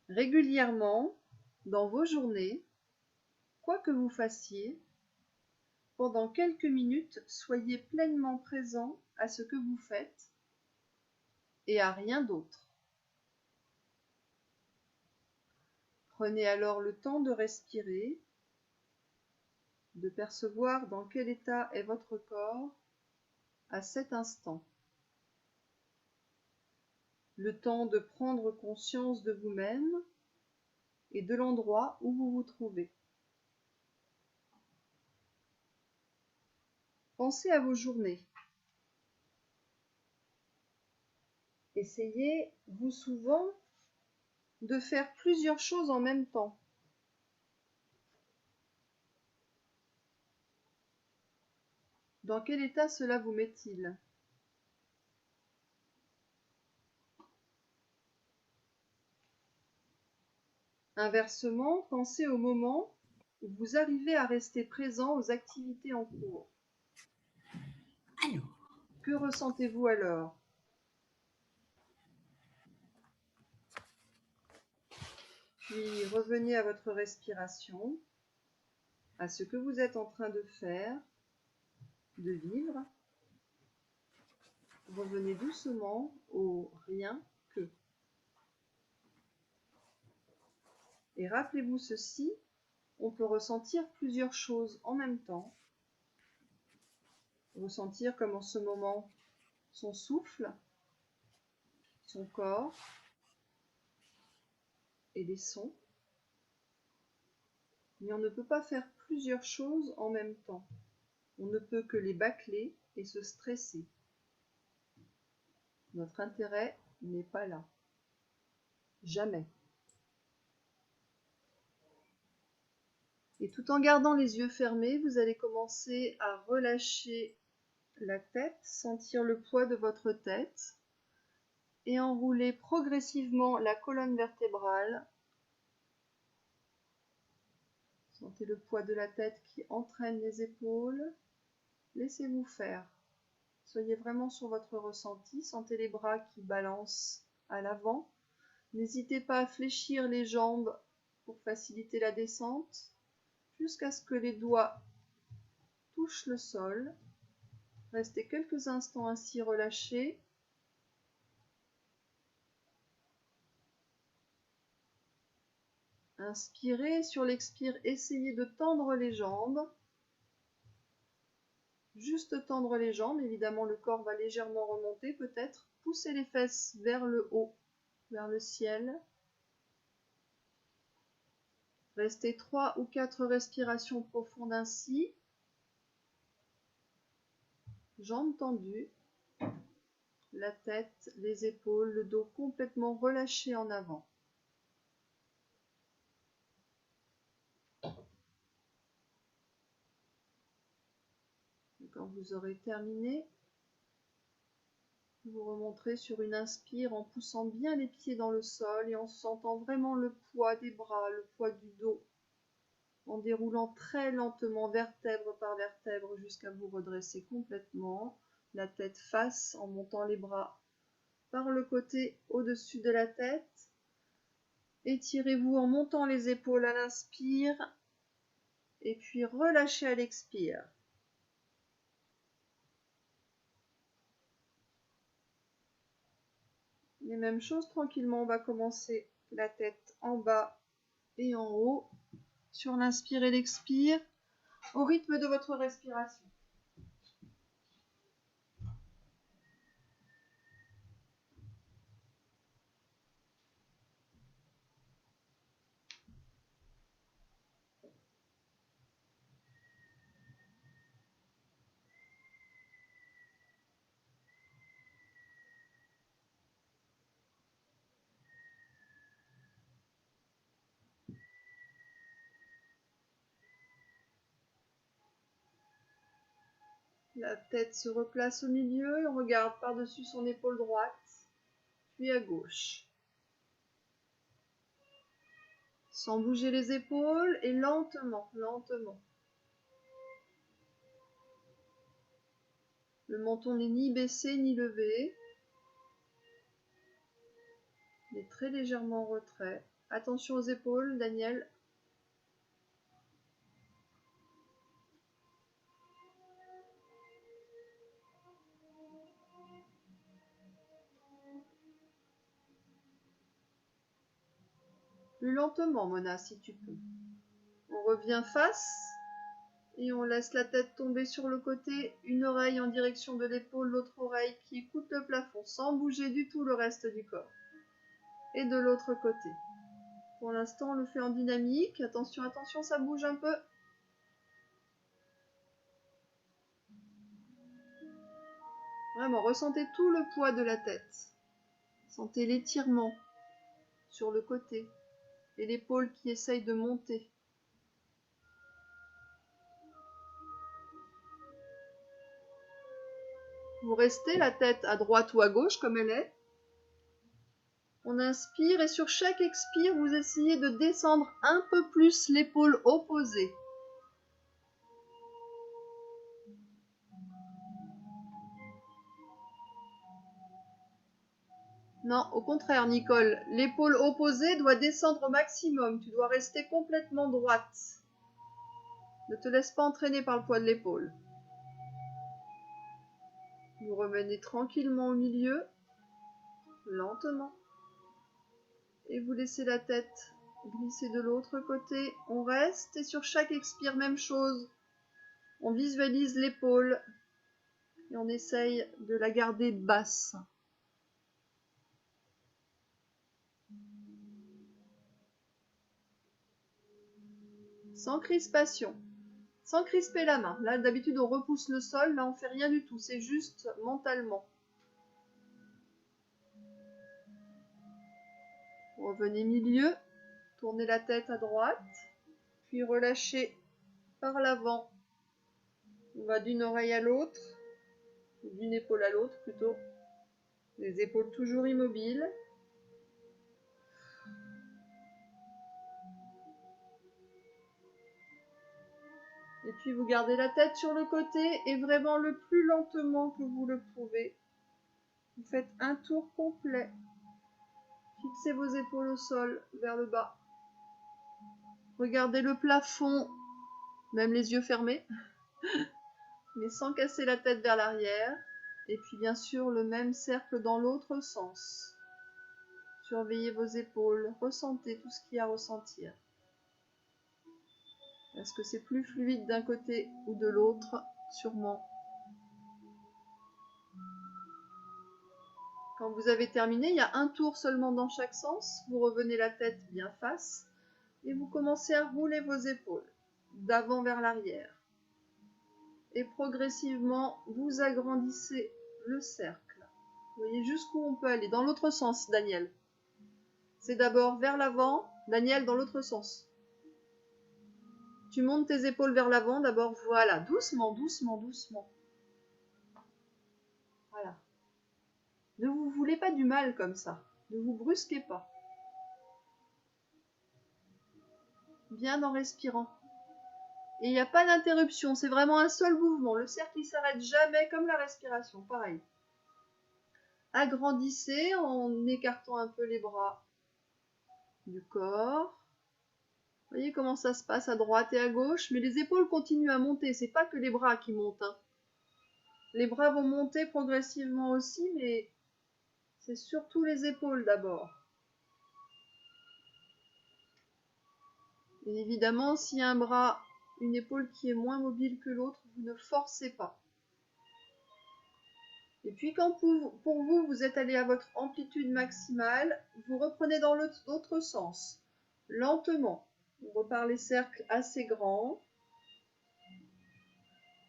Régulièrement, dans vos journées, quoi que vous fassiez, pendant quelques minutes, soyez pleinement présent à ce que vous faites et à rien d'autre. Prenez alors le temps de respirer, de percevoir dans quel état est votre corps à cet instant. Le temps de prendre conscience de vous-même et de l'endroit où vous vous trouvez. Pensez à vos journées. Essayez, vous souvent, de faire plusieurs choses en même temps. Dans quel état cela vous met-il ? Inversement, pensez au moment où vous arrivez à rester présent aux activités en cours. Alors, Que ressentez-vous alors ? Puis revenez à votre respiration, à ce que vous êtes en train de faire, de vivre. Revenez doucement au rien que. Et rappelez-vous ceci, on peut ressentir plusieurs choses en même temps. Ressentir comme en ce moment son souffle, son corps et des sons. Mais on ne peut pas faire plusieurs choses en même temps. On ne peut que les bâcler et se stresser. Notre intérêt n'est pas là. Jamais. Et tout en gardant les yeux fermés, vous allez commencer à relâcher la tête, sentir le poids de votre tête et enrouler progressivement la colonne vertébrale. Sentez le poids de la tête qui entraîne les épaules. Laissez-vous faire. Soyez vraiment sur votre ressenti. Sentez les bras qui balancent à l'avant. N'hésitez pas à fléchir les jambes pour faciliter la descente jusqu'à ce que les doigts touchent le sol. Restez quelques instants ainsi relâchés. Inspirez, sur l'expire, essayez de tendre les jambes. Juste tendre les jambes, évidemment le corps va légèrement remonter peut-être. Poussez les fesses vers le haut, vers le ciel. Restez 3 ou 4 respirations profondes ainsi. Jambes tendues, la tête, les épaules, le dos complètement relâché en avant. Et quand vous aurez terminé, vous remonterez sur une inspire en poussant bien les pieds dans le sol et en sentant vraiment le poids des bras, le poids du dos, en déroulant très lentement vertèbre par vertèbre jusqu'à vous redresser complètement, la tête face en montant les bras par le côté au-dessus de la tête. Étirez-vous en montant les épaules à l'inspire et puis relâchez à l'expire. Les mêmes choses tranquillement, on va commencer la tête en bas et en haut sur l'inspire et l'expire au rythme de votre respiration. La tête se replace au milieu et on regarde par-dessus son épaule droite, puis à gauche. Sans bouger les épaules et lentement, lentement. Le menton n'est ni baissé ni levé, mais très légèrement en retrait, Attention aux épaules, Daniel. Plus lentement, Mona, si tu peux. On revient face et on laisse la tête tomber sur le côté, une oreille en direction de l'épaule, l'autre oreille qui écoute le plafond sans bouger du tout le reste du corps. Et de l'autre côté. Pour l'instant, on le fait en dynamique. Attention, attention, ça bouge un peu. Vraiment, ressentez tout le poids de la tête. Sentez l'étirement sur le côté et l'épaule qui essaye de monter. Vous restez la tête à droite ou à gauche comme elle est. On inspire et sur chaque expire, vous essayez de descendre un peu plus l'épaule opposée. Non, au contraire, Nicole, l'épaule opposée doit descendre au maximum. Tu dois rester complètement droite. Ne te laisse pas entraîner par le poids de l'épaule. Vous revenez tranquillement au milieu, lentement. Et vous laissez la tête glisser de l'autre côté. On reste et sur chaque expire, même chose. On visualise l'épaule et on essaye de la garder basse. Sans crispation, sans crisper la main. Là, d'habitude, on repousse le sol. Là, on fait rien du tout. C'est juste mentalement. Revenez milieu. Tournez la tête à droite. Puis relâchez par l'avant. On va d'une oreille à l'autre. D'une épaule à l'autre, plutôt. Les épaules toujours immobiles. Et puis vous gardez la tête sur le côté et vraiment le plus lentement que vous le pouvez. Vous faites un tour complet. Fixez vos épaules au sol, vers le bas. Regardez le plafond, même les yeux fermés, mais sans casser la tête vers l'arrière. Et puis bien sûr le même cercle dans l'autre sens. Surveillez vos épaules, ressentez tout ce qu'il y a à ressentir. Est-ce que c'est plus fluide d'un côté ou de l'autre? Sûrement. Quand vous avez terminé, il y a un tour seulement dans chaque sens. Vous revenez la tête bien face et vous commencez à rouler vos épaules d'avant vers l'arrière. Et progressivement, vous agrandissez le cercle. Vous voyez jusqu'où on peut aller. Dans l'autre sens, Daniel. C'est d'abord vers l'avant. Daniel, dans l'autre sens. Tu montes tes épaules vers l'avant d'abord. Voilà, doucement, doucement, doucement. Voilà. Ne vous voulez pas du mal comme ça. Ne vous brusquez pas. Bien en respirant. Et il n'y a pas d'interruption, c'est vraiment un seul mouvement. Le cercle ne s'arrête jamais comme la respiration, pareil. Agrandissez en écartant un peu les bras du corps. Vous voyez comment ça se passe à droite et à gauche, mais les épaules continuent à monter, c'est pas que les bras qui montent. Hein. Les bras vont monter progressivement aussi, mais c'est surtout les épaules d'abord. Et évidemment, s'il y a un bras, une épaule qui est moins mobile que l'autre, vous ne forcez pas. Et puis quand pour vous, vous êtes allé à votre amplitude maximale, vous reprenez dans l'autre sens, lentement. On repart les cercles assez grands.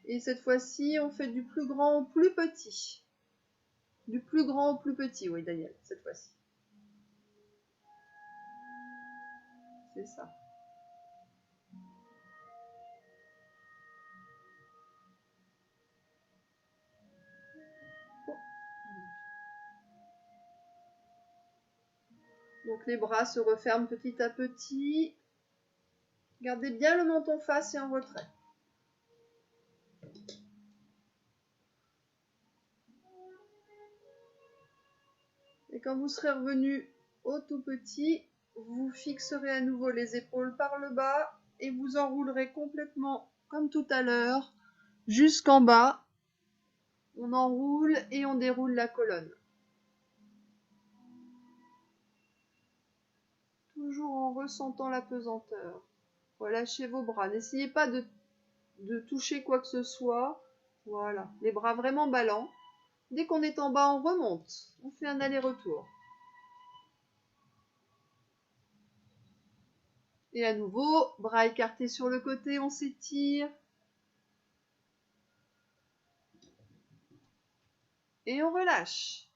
Et cette fois-ci, on fait du plus grand au plus petit. Du plus grand au plus petit, oui Daniel, cette fois-ci. C'est ça. Donc les bras se referment petit à petit. Gardez bien le menton face et en retrait. Et quand vous serez revenu au tout petit, vous fixerez à nouveau les épaules par le bas et vous enroulerez complètement comme tout à l'heure jusqu'en bas. On enroule et on déroule la colonne. Toujours en ressentant la pesanteur. Relâchez vos bras. N'essayez pas de toucher quoi que ce soit. Voilà, les bras vraiment ballants. Dès qu'on est en bas, on remonte. On fait un aller-retour. Et à nouveau, bras écartés sur le côté, on s'étire. Et on relâche.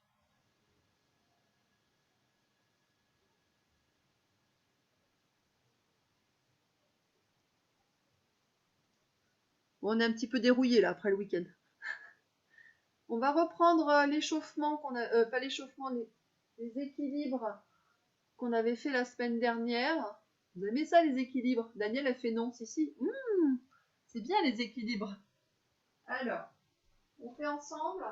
Bon, on est un petit peu dérouillé là après le week-end. On va reprendre l'échauffement qu'on a, pas l'échauffement, les équilibres qu'on avait fait la semaine dernière. Vous aimez ça les équilibres? Daniel a fait non, si. C'est bien les équilibres. Alors, on fait ensemble.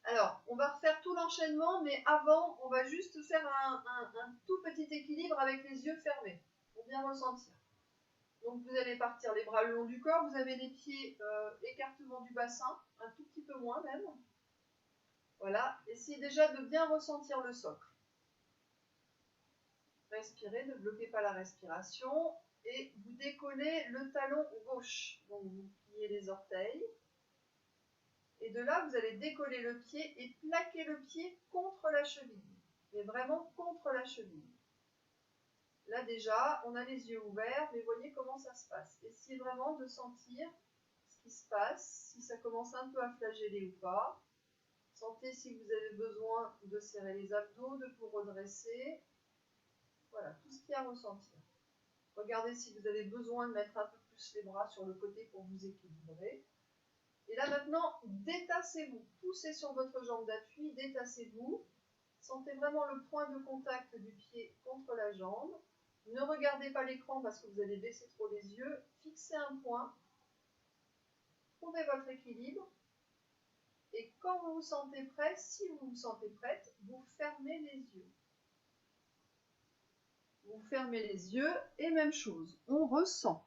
Alors, on va refaire tout l'enchaînement, mais avant, on va juste faire un tout petit équilibre avec les yeux fermés, pour bien ressentir. Donc, vous allez partir les bras le long du corps, vous avez les pieds écartement du bassin, un tout petit peu moins même. Voilà, essayez déjà de bien ressentir le socle. Respirez, ne bloquez pas la respiration, et vous décollez le talon gauche. Donc, vous pliez les orteils. Et de là, vous allez décoller le pied et plaquer le pied contre la cheville. Mais vraiment contre la cheville. Là déjà, on a les yeux ouverts, mais voyez comment ça se passe. Essayez vraiment de sentir ce qui se passe, si ça commence un peu à flageller ou pas. Sentez si vous avez besoin de serrer les abdos, de vous redresser. Voilà, tout ce qu'il y a à ressentir. Regardez si vous avez besoin de mettre un peu plus les bras sur le côté pour vous équilibrer. Et là maintenant, détassez-vous, poussez sur votre jambe d'appui, détassez-vous. Sentez vraiment le point de contact du pied contre la jambe. Ne regardez pas l'écran parce que vous allez baisser trop les yeux. Fixez un point. Trouvez votre équilibre. Et quand vous vous sentez prêt, si vous vous sentez prête, vous fermez les yeux. Vous fermez les yeux et même chose, on ressent.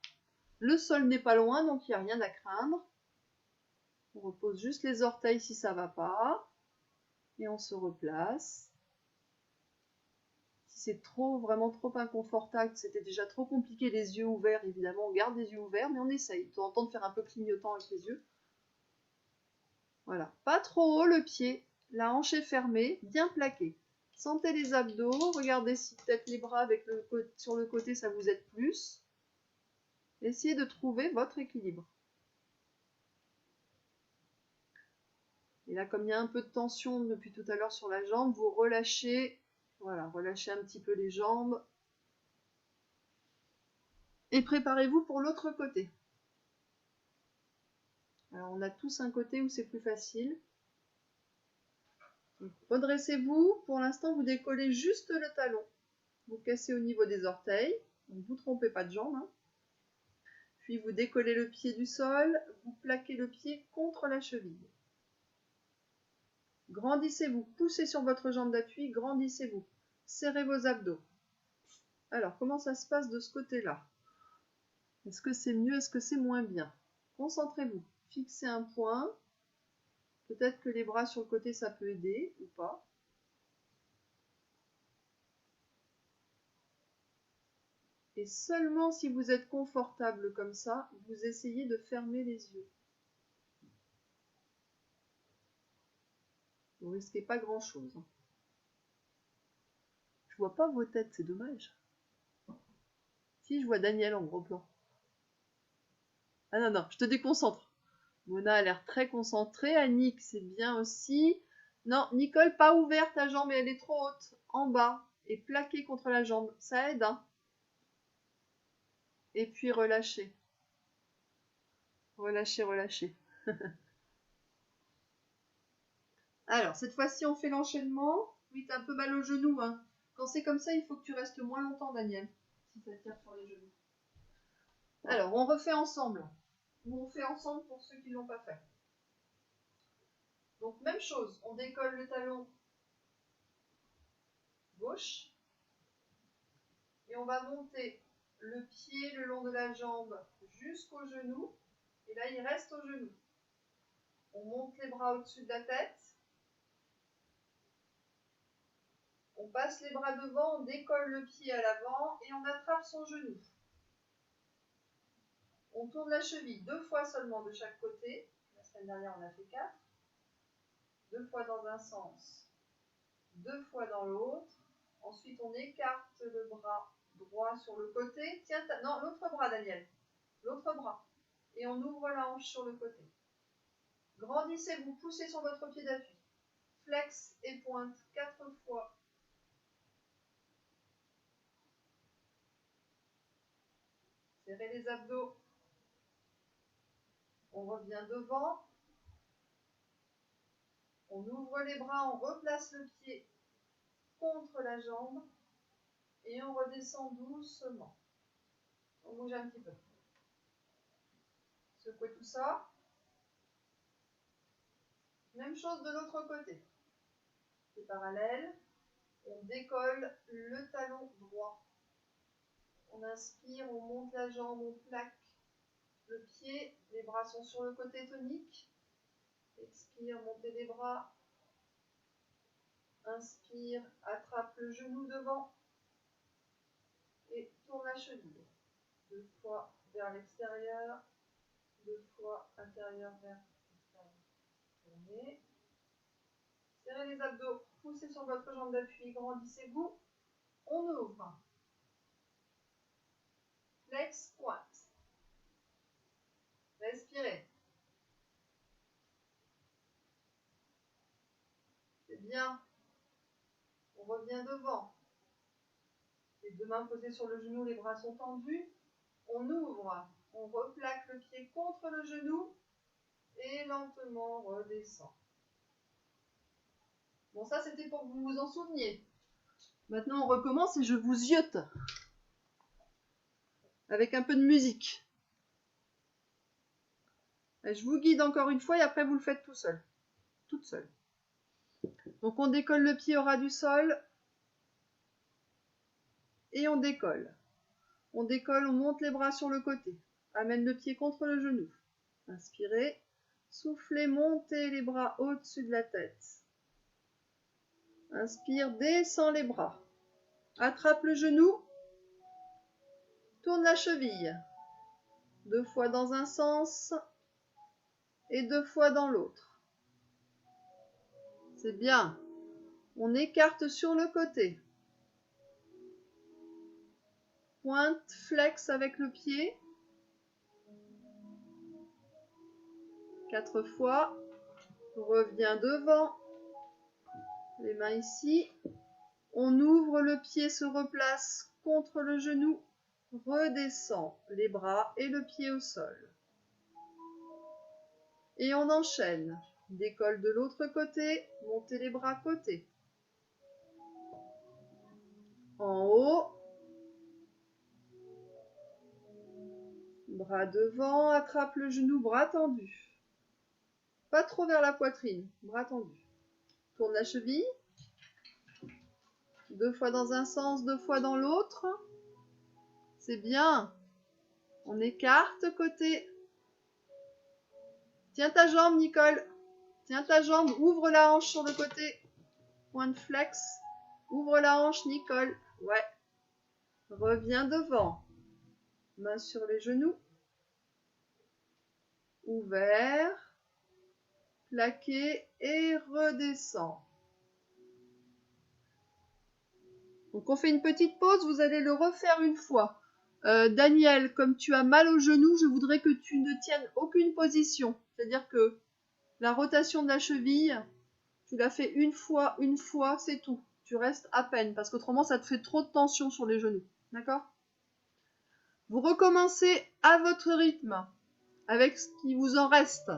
Le sol n'est pas loin, donc il n'y a rien à craindre. On repose juste les orteils si ça ne va pas. Et on se replace. Si c'est vraiment trop inconfortable, c'était déjà trop compliqué les yeux ouverts, évidemment, on garde les yeux ouverts, mais on essaye de temps en temps de faire un peu clignotant avec les yeux. Voilà, pas trop haut le pied, la hanche est fermée, bien plaquée. Sentez les abdos, regardez si peut-être les bras sur le côté ça vous aide plus. Essayez de trouver votre équilibre. Et là, comme il y a un peu de tension depuis tout à l'heure sur la jambe, vous relâchez, voilà, relâchez un petit peu les jambes. Et préparez-vous pour l'autre côté. Alors, on a tous un côté où c'est plus facile. Redressez-vous. Pour l'instant, vous décollez juste le talon. Vous cassez au niveau des orteils. Donc, vous ne trompez pas de jambe. Puis, vous décollez le pied du sol. Vous plaquez le pied contre la cheville. Grandissez-vous. Poussez sur votre jambe d'appui. Grandissez-vous. Serrez vos abdos. Alors, comment ça se passe de ce côté-là? Est-ce que c'est mieux? Est-ce que c'est moins bien? Concentrez-vous. Fixez un point. Peut-être que les bras sur le côté, ça peut aider ou pas. Et seulement si vous êtes confortable comme ça, vous essayez de fermer les yeux. Vous risquez pas grand-chose. Je vois pas vos têtes, c'est dommage. Si, je vois Daniel en gros plan. Ah non, non, je te déconcentre. Mona a l'air très concentrée. Annick, c'est bien aussi. Non, Nicole, pas ouverte ta jambe, elle est trop haute. En bas et plaquée contre la jambe. Ça aide, hein. Et puis relâchez. Relâchez, relâchez. Alors, cette fois-ci, on fait l'enchaînement. Oui, t'as un peu mal au genou, hein. Quand c'est comme ça, il faut que tu restes moins longtemps, Daniel. Si ça tire sur les genoux. Alors, on refait ensemble. Ou on fait ensemble pour ceux qui ne l'ont pas fait. Donc, même chose. On décolle le talon gauche. Et on va monter le pied le long de la jambe jusqu'au genou. Et là, il reste au genou. On monte les bras au-dessus de la tête. On passe les bras devant, on décolle le pied à l'avant et on attrape son genou. On tourne la cheville 2 fois seulement de chaque côté. La semaine dernière, on a fait 4. 2 fois dans un sens, 2 fois dans l'autre. Ensuite, on écarte le bras droit sur le côté. Tiens, non, l'autre bras, Daniel. L'autre bras. Et on ouvre la hanche sur le côté. Grandissez-vous, poussez sur votre pied d'appui. Flex et pointe 4 fois. Serrez les abdos. On revient devant. On ouvre les bras, on replace le pied contre la jambe. Et on redescend doucement. On bouge un petit peu. Secouez tout ça. Même chose de l'autre côté. C'est parallèle. On décolle le talon droit. On inspire, on monte la jambe, on plaque le pied. Les bras sont sur le côté tonique. Expire, montez les bras. Inspire, attrape le genou devant. Et tourne la cheville. 2 fois vers l'extérieur. 2 fois intérieur vers l'extérieur. Tournez. Serrez les abdos. Poussez sur votre jambe d'appui. Grandissez-vous. On ouvre. Flex, pointe. Respirez. C'est bien. On revient devant. Les 2 mains posées sur le genou, les bras sont tendus. On ouvre. On replaque le pied contre le genou et lentement redescend. Bon, ça c'était pour que vous vous en souveniez. Maintenant on recommence et je vous ziote avec un peu de musique. Et je vous guide encore une fois et après vous le faites tout seul. Toute seule. Donc on décolle le pied au ras du sol et on décolle. On décolle, on monte les bras sur le côté. Amène le pied contre le genou. Inspirez. Soufflez, montez les bras au-dessus de la tête. Inspire, descends les bras. Attrape le genou. Tourne la cheville. 2 fois dans un sens et 2 fois dans l'autre. C'est bien. On écarte sur le côté. Pointe, flex avec le pied. 4 fois. Reviens devant. Les mains ici. On ouvre le pied, se replace contre le genou. Redescend les bras et le pied au sol. Et on enchaîne. Décolle de l'autre côté. Montez les bras côté. En haut. Bras devant, attrape le genou, bras tendu. Pas trop vers la poitrine, bras tendu. Tourne la cheville. 2 fois dans un sens, 2 fois dans l'autre. C'est bien. On écarte côté. Tiens ta jambe, Nicole. Tiens ta jambe, ouvre la hanche sur le côté. Pointe flex. Ouvre la hanche, Nicole. Ouais. Reviens devant. Main sur les genoux. Ouvert. Plaqué et redescend. Donc on fait une petite pause, vous allez le refaire une fois. Daniel, comme tu as mal au genou, je voudrais que tu ne tiennes aucune position. C'est-à-dire que la rotation de la cheville, tu la fais une fois, c'est tout. Tu restes à peine, parce qu'autrement ça te fait trop de tension sur les genoux. D'accord ? Vous recommencez à votre rythme, avec ce qui vous en reste.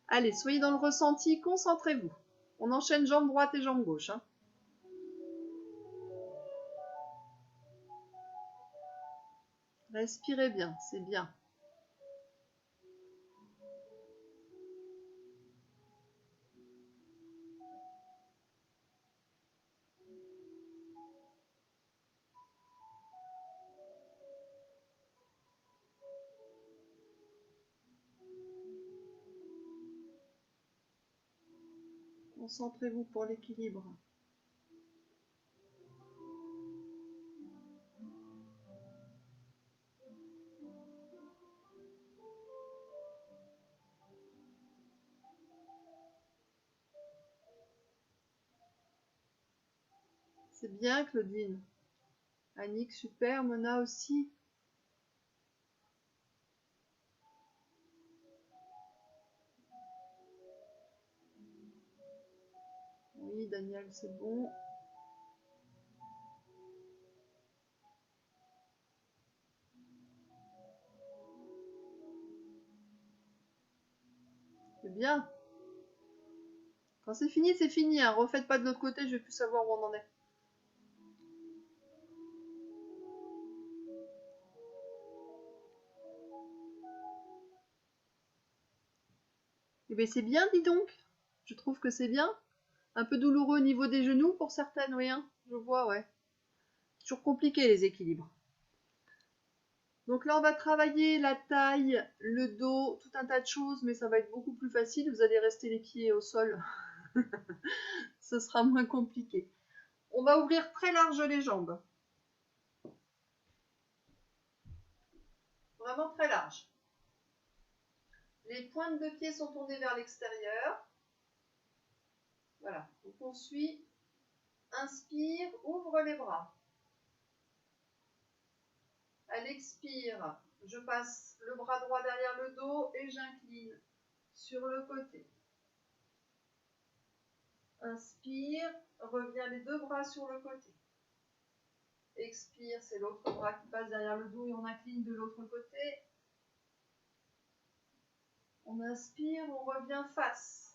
Allez, soyez dans le ressenti, concentrez-vous. On enchaîne jambe droite et jambe gauche. Hein. Respirez bien, c'est bien. Concentrez-vous pour l'équilibre. C'est bien, Claudine. Annick, super. Mona aussi. Oui, Daniel, c'est bon. C'est bien. Quand c'est fini, hein. Refaites pas de l'autre côté, je vais plus savoir où on en est. Eh bien, c'est bien, dis donc. Je trouve que c'est bien. Un peu douloureux au niveau des genoux pour certaines, oui, hein. Je vois, ouais. Toujours compliqué les équilibres. Donc là, on va travailler la taille, le dos, tout un tas de choses, mais ça va être beaucoup plus facile. Vous allez rester les pieds au sol. Ce sera moins compliqué. On va ouvrir très large les jambes. Vraiment très large. Les pointes de pied sont tournées vers l'extérieur. Voilà. Donc on suit. Inspire, ouvre les bras. À l'expire, je passe le bras droit derrière le dos et j'incline sur le côté. Inspire, reviens les deux bras sur le côté. Expire, c'est l'autre bras qui passe derrière le dos et on incline de l'autre côté. On inspire, on revient face.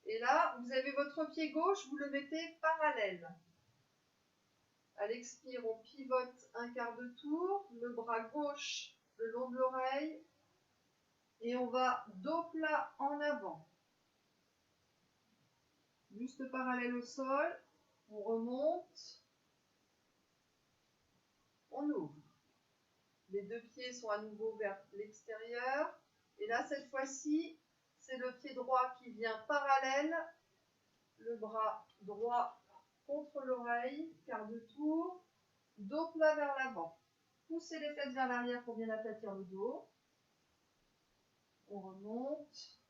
Et là, vous avez votre pied gauche, vous le mettez parallèle. À l'expire, on pivote un quart de tour, le bras gauche le long de l'oreille et on va dos plat en avant. Juste parallèle au sol, on remonte, on ouvre. Les deux pieds sont à nouveau vers l'extérieur. Et là, cette fois-ci, c'est le pied droit qui vient parallèle, le bras droit contre l'oreille, quart de tour, dos plat vers l'avant. Poussez les fesses vers l'arrière pour bien aplatir le dos. On remonte.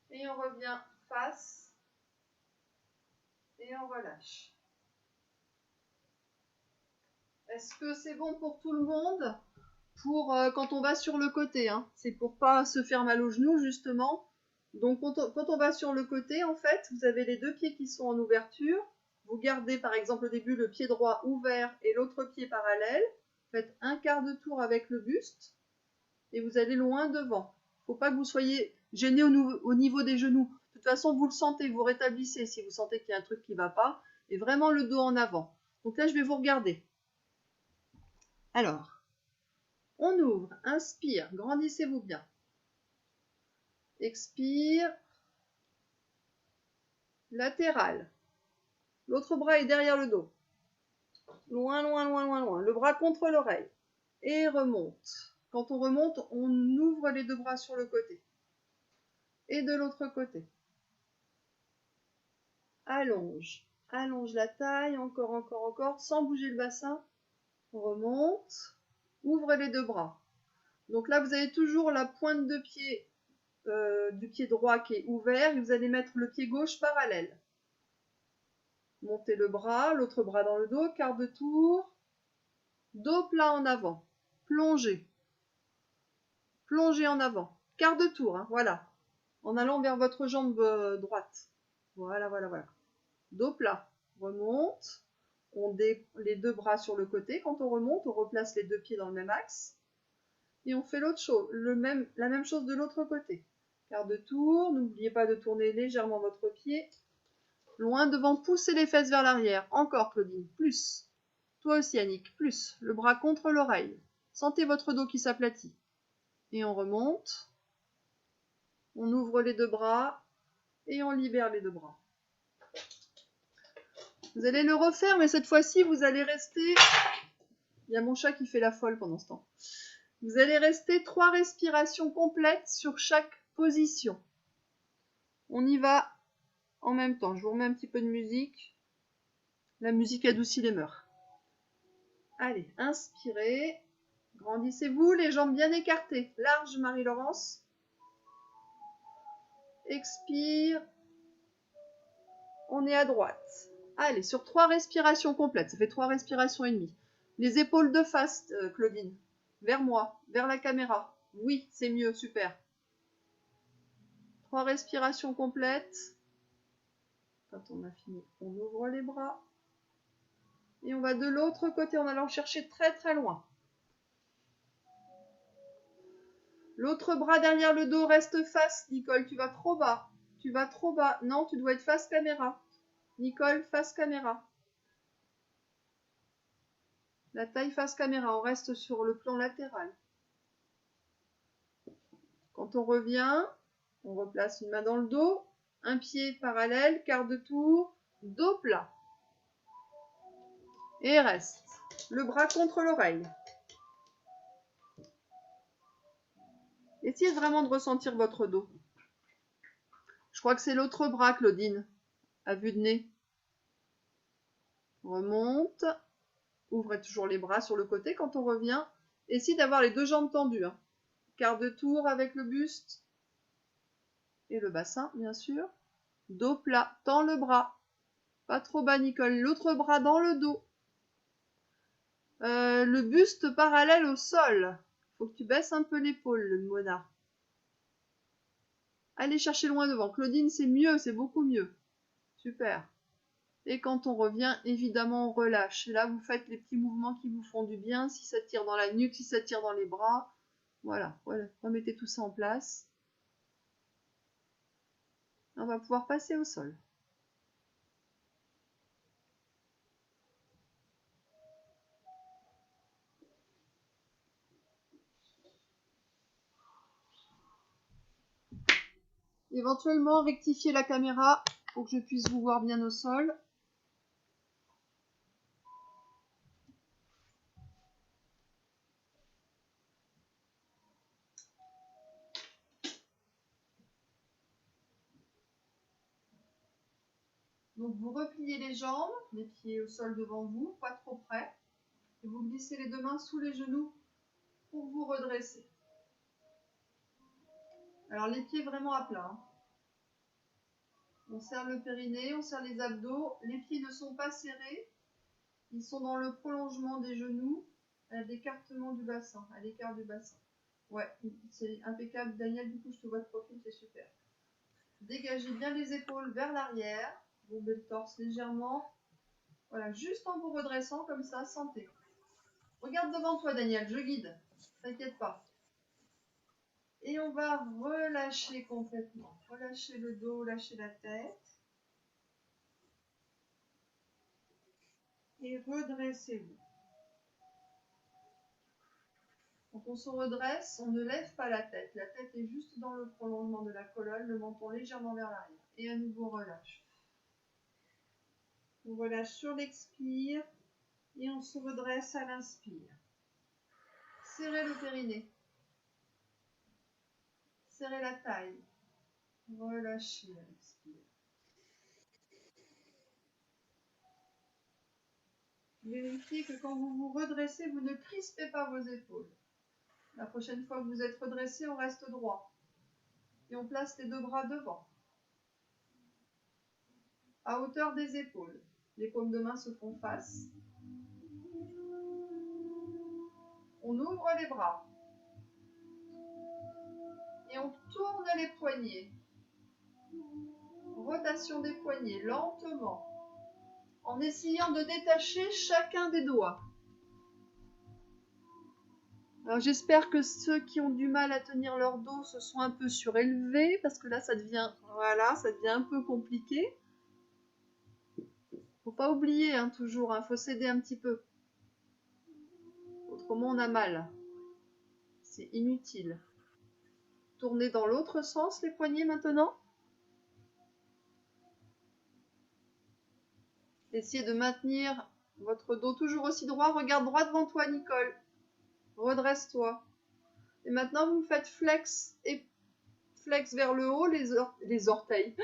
Et on revient face. Et on relâche. Est-ce que c'est bon pour tout le monde? Pour quand on va sur le côté, hein. C'est pour pas se faire mal aux genoux justement. Donc quand on va sur le côté, en fait, vous avez les deux pieds qui sont en ouverture. Vous gardez par exemple au début le pied droit ouvert et l'autre pied parallèle. Faites un quart de tour avec le buste et vous allez loin devant. Faut pas que vous soyez gêné au niveau des genoux. De toute façon, vous le sentez, vous rétablissez si vous sentez qu'il y a un truc qui va pas. Et vraiment le dos en avant. Donc là, je vais vous regarder. Alors, on ouvre, inspire, grandissez-vous bien. Expire, latéral. L'autre bras est derrière le dos. Loin, loin, loin, loin, loin. Le bras contre l'oreille. Et remonte. Quand on remonte, on ouvre les deux bras sur le côté. Et de l'autre côté. Allonge. Allonge la taille, encore, encore, encore, sans bouger le bassin. On remonte. Ouvre les deux bras. Donc là, vous avez toujours la pointe de pied du pied droit qui est ouvert et vous allez mettre le pied gauche parallèle. Montez le bras, l'autre bras dans le dos, quart de tour, dos plat en avant, plongez, plongez en avant, quart de tour, hein, voilà, en allant vers votre jambe droite. Voilà, voilà, voilà. Dos plat, remonte, on les deux bras sur le côté, quand on remonte, on replace les deux pieds dans le même axe, et on fait l'autre chose, la même chose de l'autre côté. Quart de tour, n'oubliez pas de tourner légèrement votre pied. Loin devant, poussez les fesses vers l'arrière. Encore, Claudine, plus. Toi aussi, Annick, plus. Le bras contre l'oreille. Sentez votre dos qui s'aplatit. Et on remonte. On ouvre les deux bras. Et on libère les deux bras. Vous allez le refaire, mais cette fois-ci, vous allez rester... Il y a mon chat qui fait la folle pendant ce temps. Vous allez rester 3 respirations complètes sur chaque position. On y va en même temps. Je vous remets un petit peu de musique. La musique adoucit les mœurs. Allez, inspirez. Grandissez-vous, les jambes bien écartées. Large, Marie-Laurence. Expire. On est à droite. Allez, sur 3 respirations complètes. Ça fait 3 respirations et demie. Les épaules de face, Claudine. Vers moi, vers la caméra. Oui, c'est mieux, super. 3 respirations complètes. Quand on a fini, on ouvre les bras. Et on va de l'autre côté en allant chercher très très loin. L'autre bras derrière le dos reste face. Nicole, tu vas trop bas. Tu vas trop bas. Non, tu dois être face caméra. Nicole, face caméra. La taille face caméra. On reste sur le plan latéral. Quand on revient, on replace une main dans le dos. Un pied parallèle, quart de tour, dos plat. Et reste. Le bras contre l'oreille. Essayez vraiment de ressentir votre dos. Je crois que c'est l'autre bras, Claudine, à vue de nez. Remonte. Ouvrez toujours les bras sur le côté quand on revient. Essayez d'avoir les 2 jambes tendues. Hein. Quart de tour avec le buste. Et le bassin, bien sûr. Dos plat. Tends le bras. Pas trop bas, Nicole. L'autre bras dans le dos. Le buste parallèle au sol. Faut que tu baisses un peu l'épaule, le Mona. Allez chercher loin devant. Claudine, c'est mieux, c'est beaucoup mieux. Super. Et quand on revient, évidemment, on relâche. Et là, vous faites les petits mouvements qui vous font du bien. Si ça tire dans la nuque, si ça tire dans les bras. Voilà. Remettez tout ça en place. On va pouvoir passer au sol. Éventuellement, rectifier la caméra pour que je puisse vous voir bien au sol. Donc vous repliez les jambes, les pieds au sol devant vous, pas trop près. Et vous glissez les 2 mains sous les genoux pour vous redresser. Alors les pieds vraiment à plat. Hein. On serre le périnée, on serre les abdos. Les pieds ne sont pas serrés. Ils sont dans le prolongement des genoux, à l'écartement du bassin, à l'écart du bassin. Ouais, c'est impeccable. Daniel, du coup, je te vois de profil, c'est super. Dégagez bien les épaules vers l'arrière. Bombez le torse légèrement. Voilà, juste en vous redressant comme ça, sentez. Regarde devant toi, Daniel, je guide. T'inquiète pas. Et on va relâcher complètement. Relâcher le dos, lâcher la tête. Et redressez-vous. Quand on se redresse, on ne lève pas la tête. La tête est juste dans le prolongement de la colonne, le menton légèrement vers l'arrière. Et à nouveau, relâche. On relâche sur l'expire et on se redresse à l'inspire. Serrez le périnée. Serrez la taille. Relâchez à l'expire. Vérifiez que quand vous vous redressez, vous ne crispez pas vos épaules. La prochaine fois que vous êtes redressé, on reste droit. Et on place les 2 bras devant. À hauteur des épaules. Les paumes de main se font face. On ouvre les bras. Et on tourne les poignets. Rotation des poignets, lentement. En essayant de détacher chacun des doigts. Alors j'espère que ceux qui ont du mal à tenir leur dos se sont un peu surélevés, parce que là ça devient, ça devient un peu compliqué. Faut pas oublier, hein, toujours, faut s'aider un petit peu. Autrement on a mal. C'est inutile. Tournez dans l'autre sens les poignets maintenant. Essayez de maintenir votre dos toujours aussi droit. Regarde droit devant toi, Nicole. Redresse-toi. Et maintenant, vous faites flex flex vers le haut, les orteils,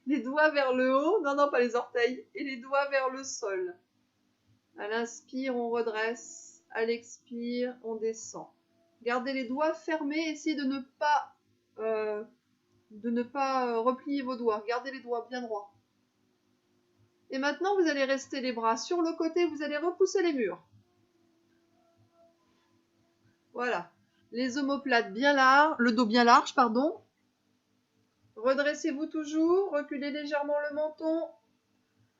les doigts vers le haut, non, pas les orteils, et les doigts vers le sol. À l'inspire, on redresse, à l'expire, on descend. Gardez les doigts fermés, essayez de ne pas replier vos doigts, gardez les doigts bien droits. Et maintenant, vous allez rester les bras sur le côté, vous allez repousser les murs. Voilà. Les omoplates bien larges, le dos bien large, pardon. Redressez-vous toujours, reculez légèrement le menton.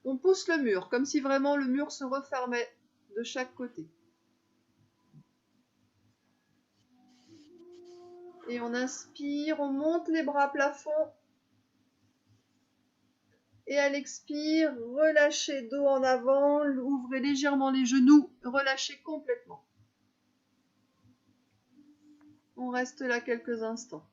On pousse le mur, comme si vraiment le mur se refermait de chaque côté. Et on inspire, on monte les bras à plafond. Et à l'expire, relâchez dos en avant, ouvrez légèrement les genoux, relâchez complètement. On reste là quelques instants.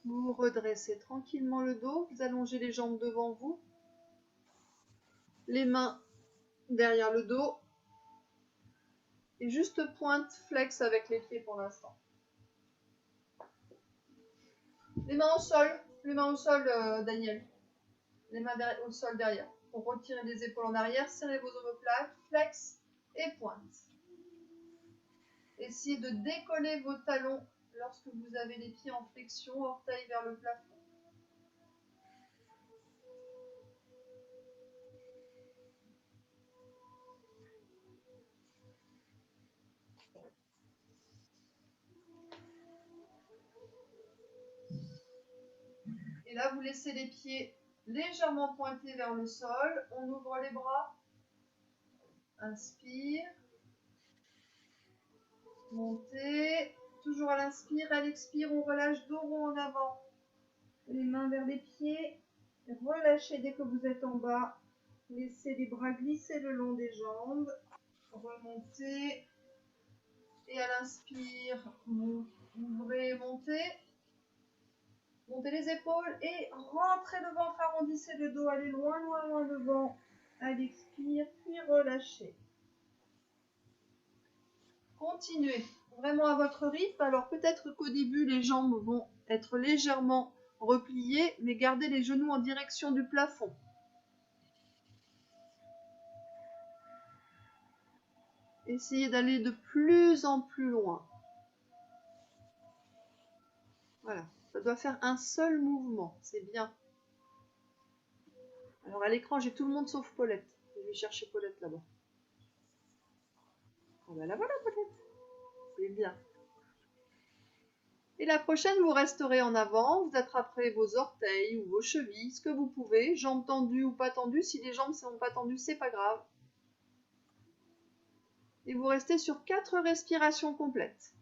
Vous redressez tranquillement le dos, vous allongez les jambes devant vous, les mains derrière le dos, et juste pointe flex avec les pieds pour l'instant. Les mains au sol, Daniel. Les mains au sol derrière. Pour retirer les épaules en arrière, serrez vos omoplates, flex et pointe. Essayez de décoller vos talons lorsque vous avez les pieds en flexion, orteils vers le plafond. Et là, vous laissez les pieds légèrement pointés vers le sol. On ouvre les bras. Inspire. Montez. Toujours à l'inspire. À l'expire, on relâche dos rond en avant. Les mains vers les pieds. Relâchez dès que vous êtes en bas. Laissez les bras glisser le long des jambes. Remontez. Et à l'inspire, ouvrez, montez. Montez les épaules et rentrez le ventre, arrondissez le dos, allez loin, loin, loin devant. À l'expire, puis relâchez. Continuez vraiment à votre rythme. Alors peut-être qu'au début, les jambes vont être légèrement repliées, mais gardez les genoux en direction du plafond. Essayez d'aller de plus en plus loin. Voilà, ça doit faire un seul mouvement, c'est bien. Alors à l'écran, j'ai tout le monde sauf Paulette. Je vais chercher Paulette là-bas. Oh ben la voilà Paulette. C'est bien. Et la prochaine, vous resterez en avant, vous attraperez vos orteils ou vos chevilles, ce que vous pouvez, jambes tendues ou pas tendues. Si les jambes ne sont pas tendues, c'est pas grave. Et vous restez sur 4 respirations complètes.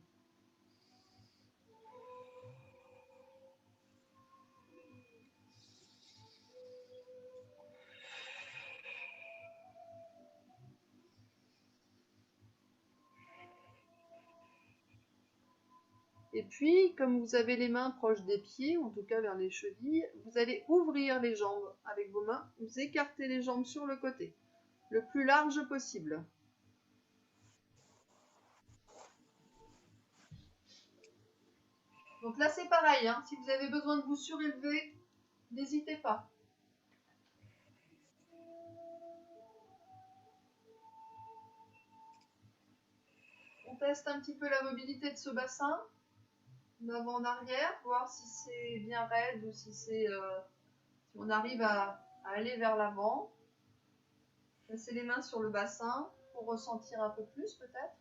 Et puis, comme vous avez les mains proches des pieds, en tout cas vers les chevilles, vous allez ouvrir les jambes avec vos mains, vous écartez les jambes sur le côté, le plus large possible. Donc là, c'est pareil, hein. Si vous avez besoin de vous surélever, n'hésitez pas. On teste un petit peu la mobilité de ce bassin, d'avant en arrière, voir si c'est bien raide ou si on arrive à aller vers l'avant. Placez les mains sur le bassin pour ressentir un peu plus peut-être.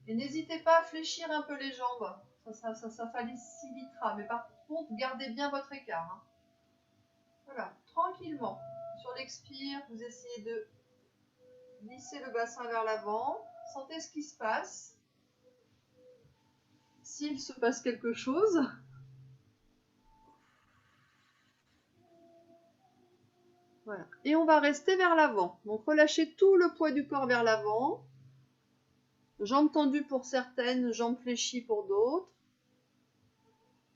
Et n'hésitez pas à fléchir un peu les jambes, ça facilitera. Mais par contre, gardez bien votre écart. Hein. Voilà, tranquillement. Sur l'expire, vous essayez de glisser le bassin vers l'avant. Sentez ce qui se passe. S'il se passe quelque chose. Voilà. Et on va rester vers l'avant. Donc relâchez tout le poids du corps vers l'avant. Jambes tendues pour certaines, jambes fléchies pour d'autres.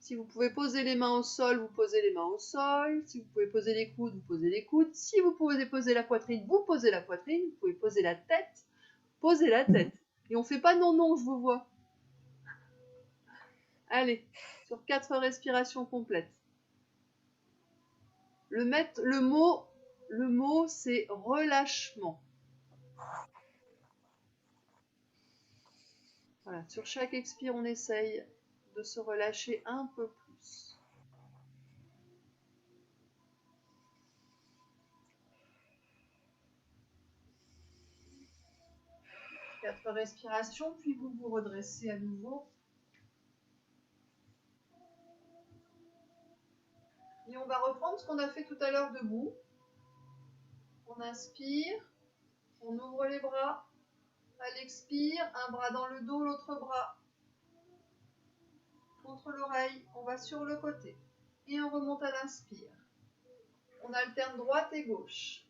Si vous pouvez poser les mains au sol, vous posez les mains au sol. Si vous pouvez poser les coudes, vous posez les coudes. Si vous pouvez poser la poitrine, vous posez la poitrine. Vous pouvez poser la tête, posez la tête. Et on ne fait pas non, non, je vous vois. Allez, sur 4 respirations complètes. Le mot, c'est relâchement. Voilà, sur chaque expire, on essaye de se relâcher un peu plus. Quatre respirations, puis vous vous redressez à nouveau. Et on va reprendre ce qu'on a fait tout à l'heure debout. On inspire, on ouvre les bras. À l'expire, un bras dans le dos, l'autre bras contre l'oreille. On va sur le côté. Et on remonte à l'inspire. On alterne droite et gauche.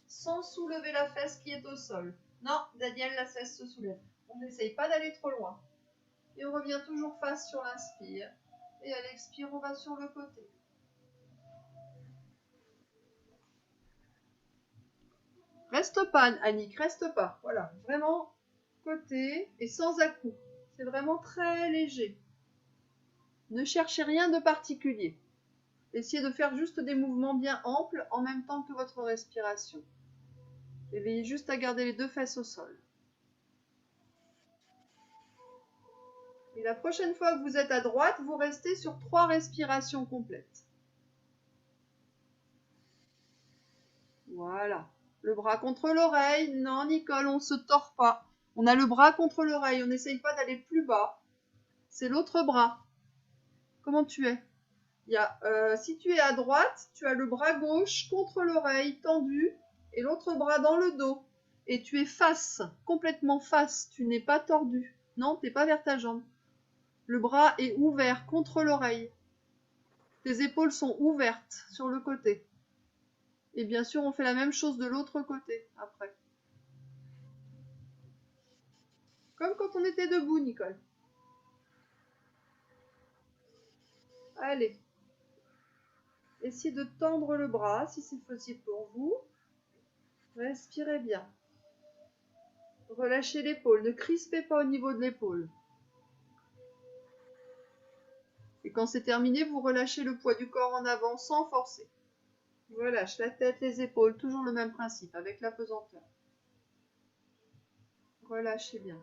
Sans soulever la fesse qui est au sol. Non, Daniel, la fesse se soulève. On n'essaye pas d'aller trop loin. Et on revient toujours face sur l'inspire. Et à l'expire, on va sur le côté. Reste pas, Annick, reste pas. Voilà, vraiment côté et sans à-coups. C'est vraiment très léger. Ne cherchez rien de particulier. Essayez de faire juste des mouvements bien amples en même temps que votre respiration. Et veillez juste à garder les deux fesses au sol. Et la prochaine fois que vous êtes à droite, vous restez sur 3 respirations complètes. Voilà. Le bras contre l'oreille. Non, Nicole, on ne se tord pas. On a le bras contre l'oreille. On n'essaye pas d'aller plus bas. C'est l'autre bras. Comment tu es? Si tu es à droite, tu as le bras gauche contre l'oreille tendu et l'autre bras dans le dos. Et tu es face, complètement face. Tu n'es pas tordu. Non, tu n'es pas vers ta jambe. Le bras est ouvert contre l'oreille. Tes épaules sont ouvertes sur le côté. Et bien sûr, on fait la même chose de l'autre côté après. Comme quand on était debout, Nicole. Allez. Essayez de tendre le bras si c'est possible pour vous. Respirez bien. Relâchez l'épaule. Ne crispez pas au niveau de l'épaule. Et quand c'est terminé, vous relâchez le poids du corps en avant sans forcer. Je relâche la tête, les épaules, toujours le même principe, avec la pesanteur. Relâchez bien.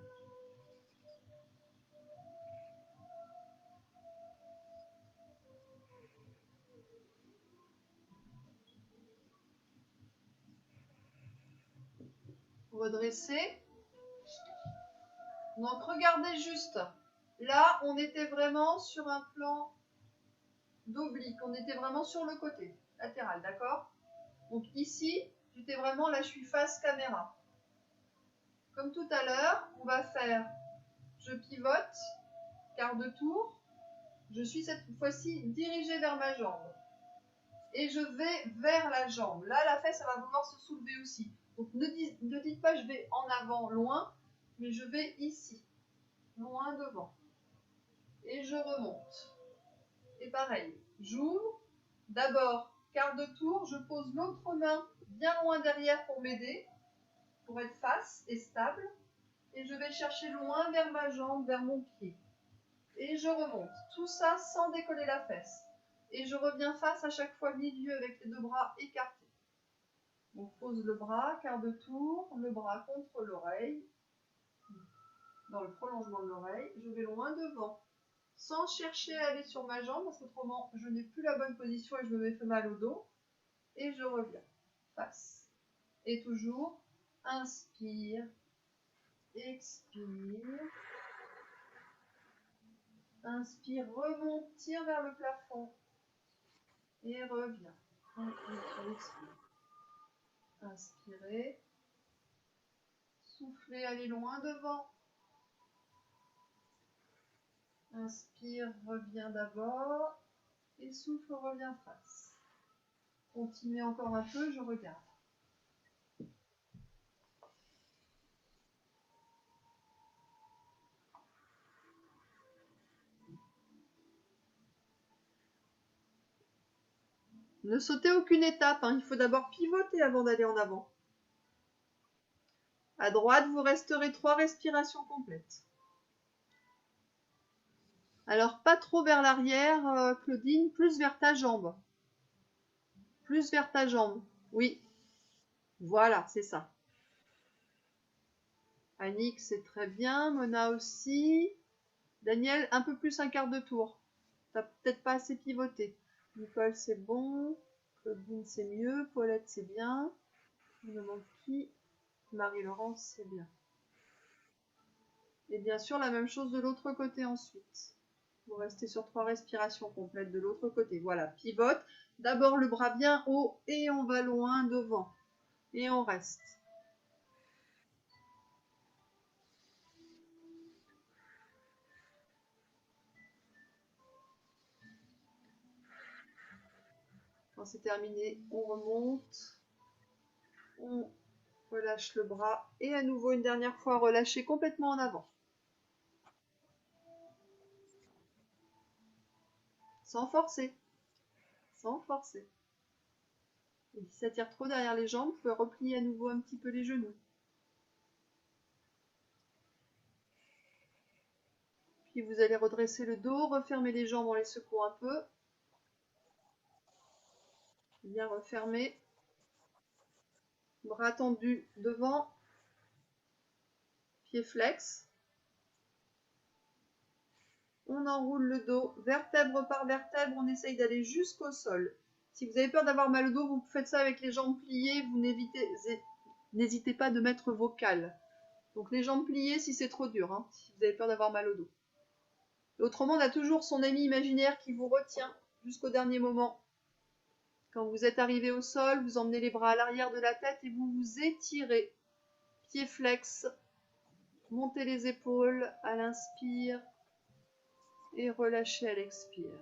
Redressez. Donc regardez juste. Là, on était vraiment sur un plan d'oblique. On était vraiment sur le côté latéral, d'accord? Donc ici, j'étais vraiment, là je suis face caméra. Comme tout à l'heure, on va faire, je pivote, quart de tour. Je suis cette fois-ci dirigée vers ma jambe. Et je vais vers la jambe. Là, la fesse, elle va vouloir se soulever aussi. Donc ne dites pas je vais en avant, loin, mais je vais ici, loin devant. Et je remonte. Et pareil, j'ouvre. D'abord, quart de tour, je pose l'autre main bien loin derrière pour m'aider, pour être face et stable. Et je vais chercher loin vers ma jambe, vers mon pied. Et je remonte. Tout ça sans décoller la fesse. Et je reviens face à chaque fois milieu avec les deux bras écartés. On pose le bras, quart de tour, le bras contre l'oreille, dans le prolongement de l'oreille. Je vais loin devant, sans chercher à aller sur ma jambe, parce qu'autrement je n'ai plus la bonne position et je me fais mal au dos. Et je reviens, face. Et toujours, inspire, expire. Inspire, remonte, tire vers le plafond. Et reviens. Expire. Inspirez. Soufflez, allez loin devant. Inspire, reviens d'abord. Et souffle, reviens face. Continuez encore un peu, je regarde. Ne sautez aucune étape, hein. Il faut d'abord pivoter avant d'aller en avant. À droite, vous resterez 3 respirations complètes. Alors, pas trop vers l'arrière, Claudine, plus vers ta jambe. Plus vers ta jambe. Oui, voilà, c'est ça. Annick, c'est très bien. Mona aussi. Daniel, un peu plus un quart de tour. T'as peut-être pas assez pivoté. Nicole, c'est bon. Claudine, c'est mieux. Paulette, c'est bien. Il me manque qui? Marie-Laurence, c'est bien. Et bien sûr, la même chose de l'autre côté ensuite. Vous restez sur 3 respirations complètes de l'autre côté. Voilà, pivote. D'abord le bras bien haut et on va loin devant. Et on reste. Quand c'est terminé, on remonte. On relâche le bras. Et à nouveau, une dernière fois, relâchez complètement en avant. Sans forcer. Sans forcer. Et si ça tire trop derrière les jambes, vous pouvez replier à nouveau un petit peu les genoux. Puis vous allez redresser le dos, refermer les jambes en les secouant un peu. Bien refermer. Bras tendus devant. Pied flex. On enroule le dos, vertèbre par vertèbre, on essaye d'aller jusqu'au sol. Si vous avez peur d'avoir mal au dos, vous faites ça avec les jambes pliées, vous n'hésitez pas de mettre vos cales. Donc les jambes pliées si c'est trop dur, hein, si vous avez peur d'avoir mal au dos. Et autrement, on a toujours son ami imaginaire qui vous retient jusqu'au dernier moment. Quand vous êtes arrivé au sol, vous emmenez les bras à l'arrière de la tête et vous vous étirez. Pied flex, montez les épaules à l'inspire et relâchez à l'expire.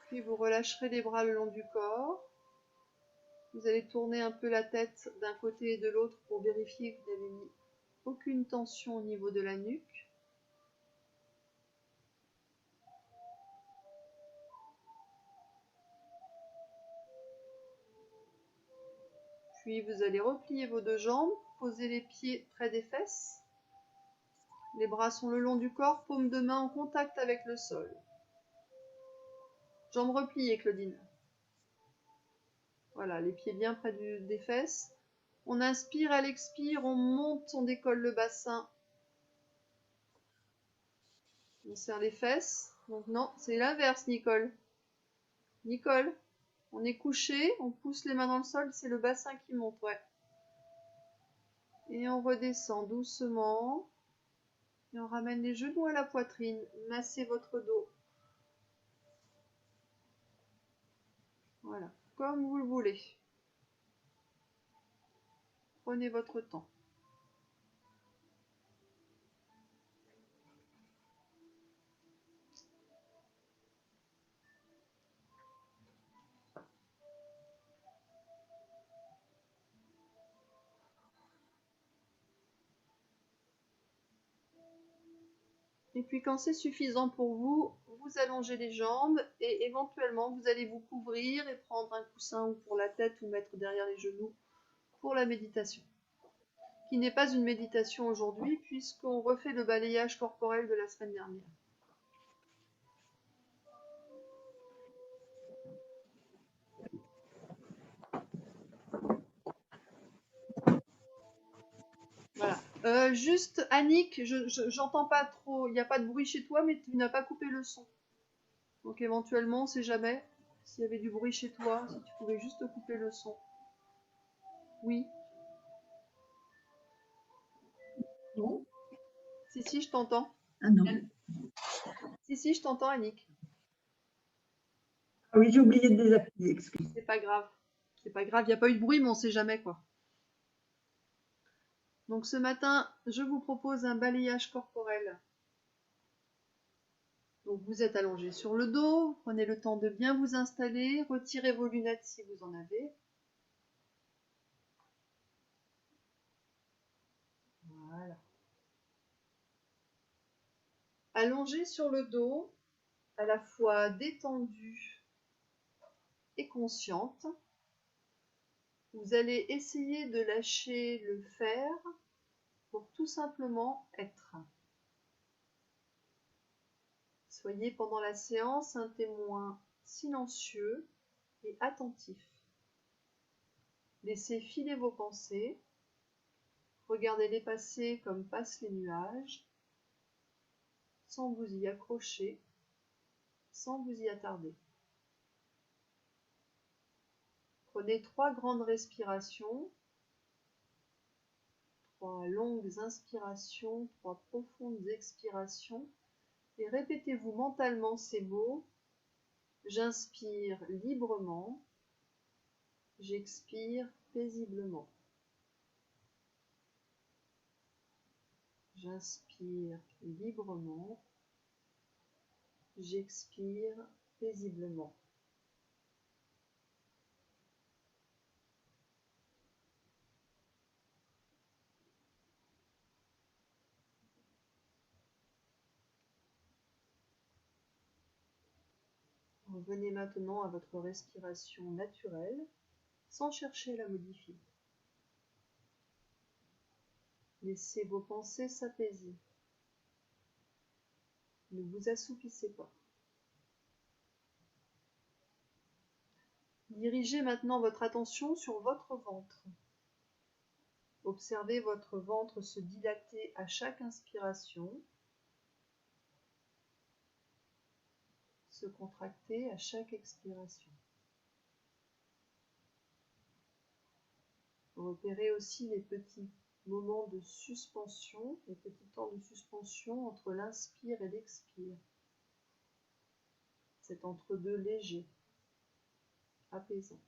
Puis vous relâcherez les bras le long du corps. Vous allez tourner un peu la tête d'un côté et de l'autre pour vérifier que vous n'avez mis aucune tension au niveau de la nuque. Puis vous allez replier vos deux jambes, poser les pieds près des fesses. Les bras sont le long du corps, paume de main en contact avec le sol. Jambes repliées, Claudine. Voilà, les pieds bien près des fesses. On inspire, elle expire, on monte, on décolle le bassin. On serre les fesses. Donc non, c'est l'inverse, Nicole. Nicole, on est couché, on pousse les mains dans le sol, c'est le bassin qui monte, ouais. Et on redescend doucement. Et on ramène les genoux à la poitrine. Massez votre dos. Voilà, comme vous le voulez. Prenez votre temps. Et puis quand c'est suffisant pour vous, vous allongez les jambes et éventuellement vous allez vous couvrir et prendre un coussin ou pour la tête ou mettre derrière les genoux pour la méditation. Qui n'est pas une méditation aujourd'hui puisqu'on refait le balayage corporel de la semaine dernière. Voilà. Juste, Annick, j'entends pas trop, il n'y a pas de bruit chez toi, mais tu n'as pas coupé le son. Donc éventuellement, on sait jamais, s'il y avait du bruit chez toi, si tu pouvais juste couper le son. Oui. Non. Si, je t'entends. Ah non. Si, je t'entends, Annick. Ah oui, j'ai oublié de désappuyer, excuse. C'est pas grave. C'est pas grave, il n'y a pas eu de bruit, mais on sait jamais, quoi. Donc ce matin, je vous propose un balayage corporel. Donc vous êtes allongé sur le dos, prenez le temps de bien vous installer, retirez vos lunettes si vous en avez. Voilà. Allongé sur le dos, à la fois détendue et consciente, vous allez essayer de lâcher le faire pour tout simplement être. Soyez pendant la séance un témoin silencieux et attentif. Laissez filer vos pensées, regardez-les passer comme passent les nuages, sans vous y accrocher, sans vous y attarder. Prenez 3 grandes respirations, 3 longues inspirations, 3 profondes expirations, et répétez-vous mentalement ces mots. J'inspire librement, j'expire paisiblement. J'inspire librement, j'expire paisiblement. Revenez maintenant à votre respiration naturelle, sans chercher à la modifier. Laissez vos pensées s'apaiser. Ne vous assoupissez pas. Dirigez maintenant votre attention sur votre ventre. Observez votre ventre se dilater à chaque inspiration, se contracter à chaque expiration. Repérez aussi les petits moments de suspension, les petits temps de suspension entre l'inspire et l'expire. Cet entre-deux léger, apaisant.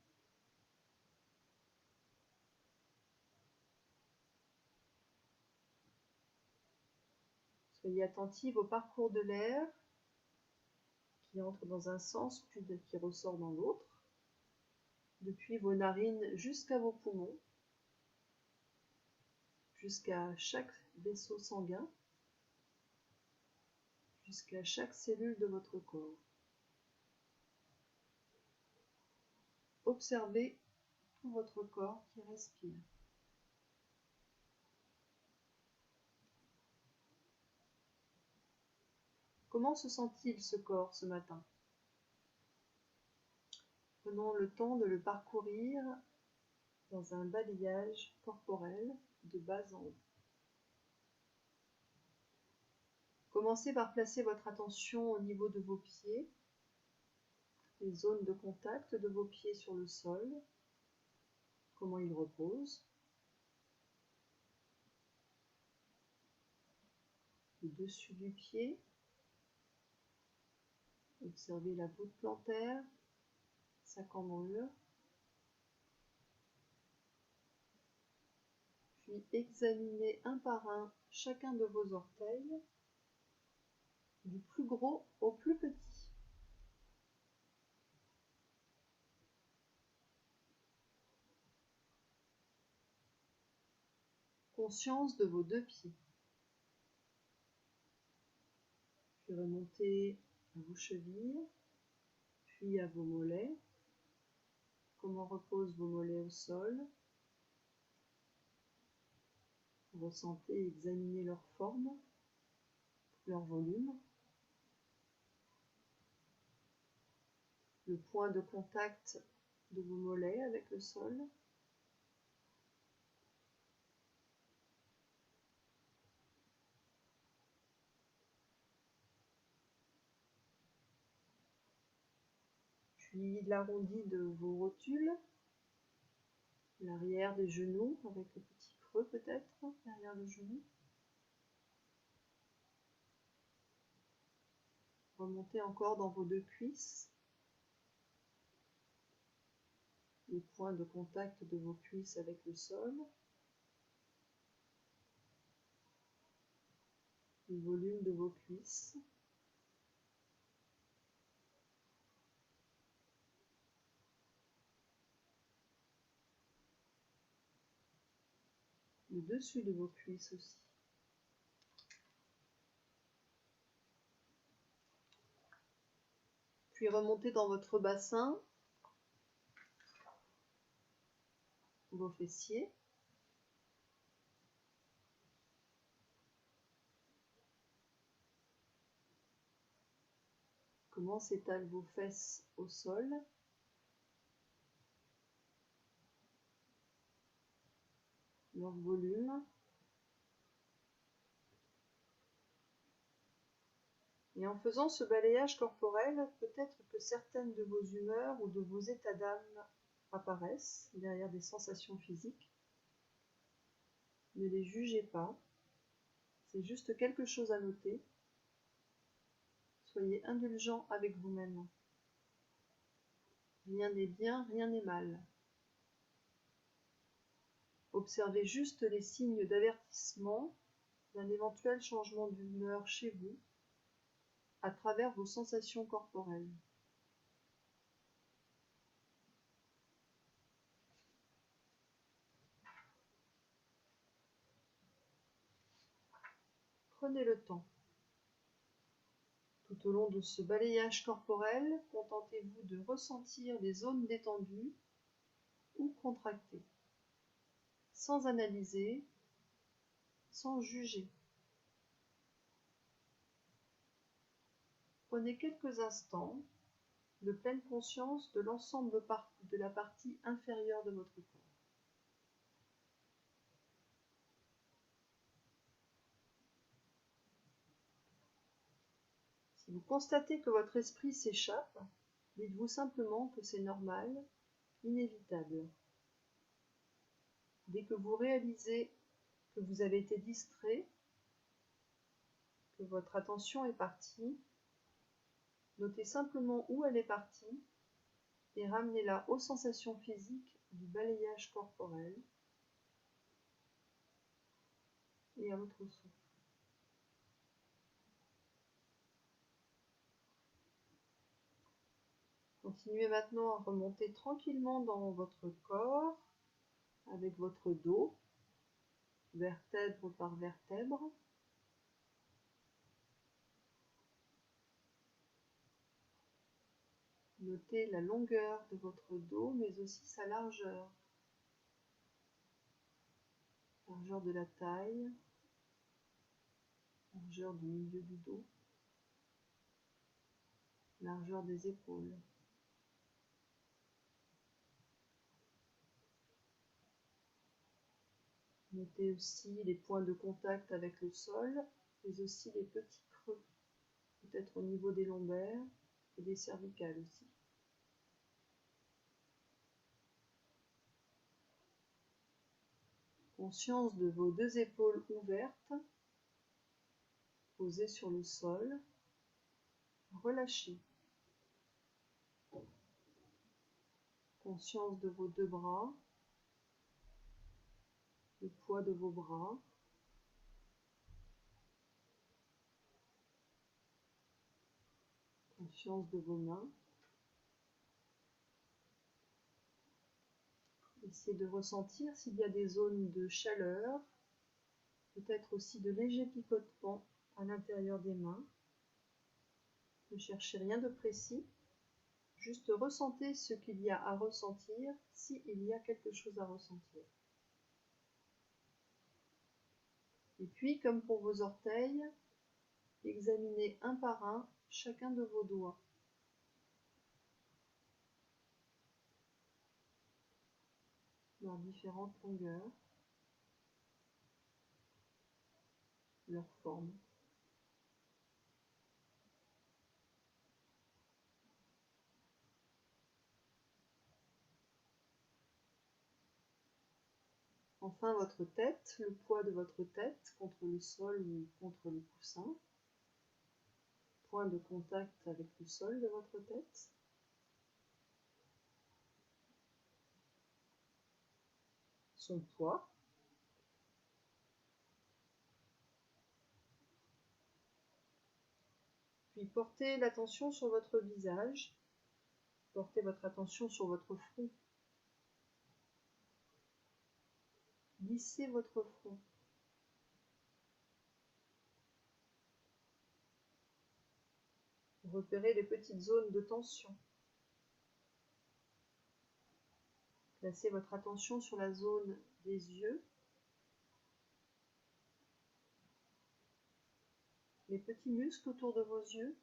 Soyez attentive au parcours de l'air qui entre dans un sens puis qui ressort dans l'autre, depuis vos narines jusqu'à vos poumons, jusqu'à chaque vaisseau sanguin, jusqu'à chaque cellule de votre corps. Observez tout votre corps qui respire. Comment se sent-il ce corps ce matin? Prenons le temps de le parcourir dans un balayage corporel de bas en haut. Commencez par placer votre attention au niveau de vos pieds, les zones de contact de vos pieds sur le sol, comment ils reposent, le dessus du pied, observez la voûte plantaire, sa cambrure, puis examinez un par un chacun de vos orteils, du plus gros au plus petit. Conscience de vos 2 pieds. Puis remontez à vos chevilles, puis à vos mollets. Comment reposent vos mollets au sol? Ressentez et examinez leur forme, leur volume. Le point de contact de vos mollets avec le sol. Puis l'arrondi de vos rotules, l'arrière des genoux avec le petit creux peut-être derrière le genou. Remontez encore dans vos 2 cuisses, les points de contact de vos cuisses avec le sol, le volume de vos cuisses. Le dessus de vos cuisses aussi. Puis remontez dans votre bassin, vos fessiers. Comment s'étalent vos fesses au sol. Leur volume. Et en faisant ce balayage corporel, peut-être que certaines de vos humeurs ou de vos états d'âme apparaissent derrière des sensations physiques. Ne les jugez pas, c'est juste quelque chose à noter. Soyez indulgent avec vous-même. Rien n'est bien, rien n'est mal. Observez juste les signes d'avertissement d'un éventuel changement d'humeur chez vous à travers vos sensations corporelles. Prenez le temps. Tout au long de ce balayage corporel, contentez-vous de ressentir les zones détendues ou contractées, sans analyser, sans juger. Prenez quelques instants de pleine conscience de l'ensemble de la partie inférieure de votre corps. Si vous constatez que votre esprit s'échappe, dites-vous simplement que c'est normal, inévitable. Dès que vous réalisez que vous avez été distrait, que votre attention est partie, notez simplement où elle est partie et ramenez-la aux sensations physiques du balayage corporel et à votre souffle. Continuez maintenant à remonter tranquillement dans votre corps avec votre dos, vertèbre par vertèbre. Notez la longueur de votre dos, mais aussi sa largeur. Largeur de la taille, largeur du milieu du dos, largeur des épaules. Notez aussi les points de contact avec le sol, mais aussi les petits creux, peut-être au niveau des lombaires et des cervicales aussi. Conscience de vos deux épaules ouvertes, posées sur le sol, relâchez. Conscience de vos deux bras, le poids de vos bras. Conscience de vos mains. Essayez de ressentir s'il y a des zones de chaleur, peut-être aussi de légers picotements à l'intérieur des mains. Ne cherchez rien de précis, juste ressentez ce qu'il y a à ressentir, s'il y a quelque chose à ressentir. Et puis, comme pour vos orteils, examinez un par un chacun de vos doigts. Leurs différentes longueurs, leur forme. Enfin, votre tête, le poids de votre tête contre le sol ou contre le coussin. Point de contact avec le sol de votre tête. Son poids. Puis portez l'attention sur votre visage. Portez votre attention sur votre front. Lissez votre front. Repérez les petites zones de tension. Placez votre attention sur la zone des yeux, les petits muscles autour de vos yeux,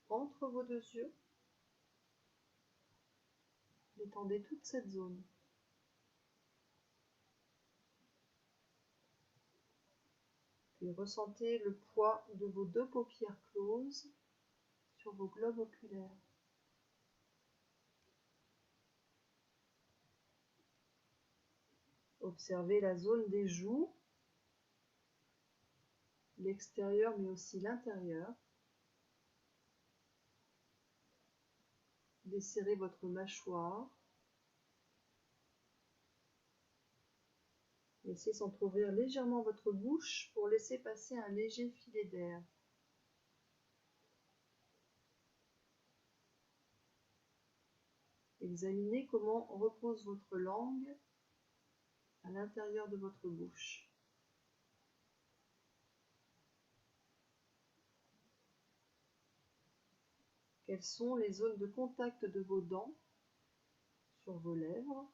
entre vos deux yeux. Détendez toute cette zone. Puis ressentez le poids de vos deux paupières closes sur vos globes oculaires. Observez la zone des joues, l'extérieur mais aussi l'intérieur. Desserrez votre mâchoire. Laissez s'entrouvrir légèrement votre bouche pour laisser passer un léger filet d'air. Examinez comment repose votre langue à l'intérieur de votre bouche. Quelles sont les zones de contact de vos dents sur vos lèvres?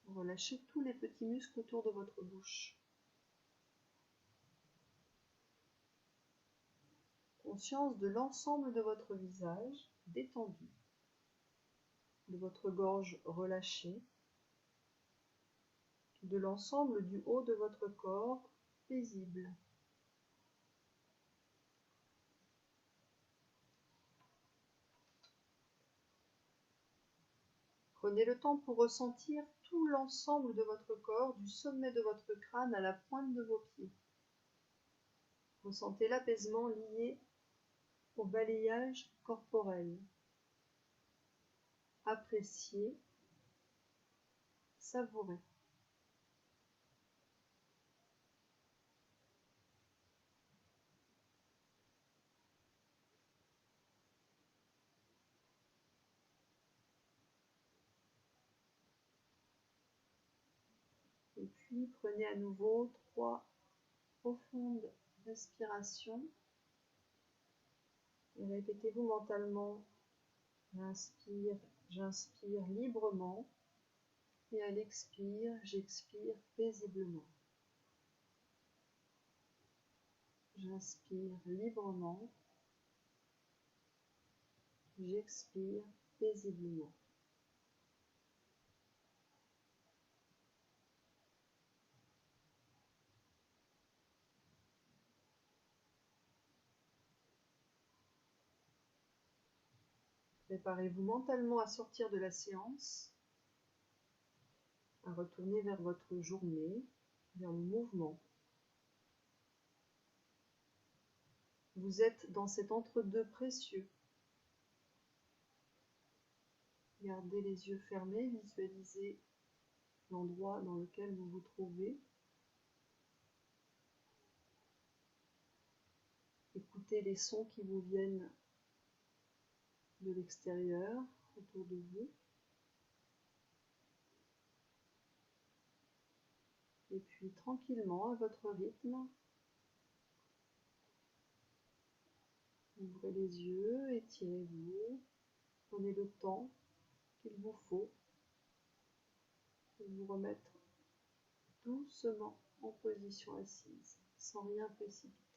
Relâchez tous les petits muscles autour de votre bouche. Conscience de l'ensemble de votre visage détendu, de votre gorge relâchée, de l'ensemble du haut de votre corps paisible. Prenez le temps pour ressentir tout l'ensemble de votre corps, du sommet de votre crâne à la pointe de vos pieds. Ressentez l'apaisement lié au balayage corporel. Appréciez, savourez. Et puis prenez à nouveau 3 profondes respirations et répétez-vous mentalement: j'inspire, j'inspire librement, et à l'expire, j'expire paisiblement. J'inspire librement, j'expire paisiblement. Préparez-vous mentalement à sortir de la séance, à retourner vers votre journée, vers le mouvement. Vous êtes dans cet entre-deux précieux. Gardez les yeux fermés, visualisez l'endroit dans lequel vous vous trouvez. Écoutez les sons qui vous viennent de l'extérieur, autour de vous. Et puis tranquillement, à votre rythme, ouvrez les yeux, étirez-vous, prenez le temps qu'il vous faut pour vous remettre doucement en position assise, sans rien précipiter.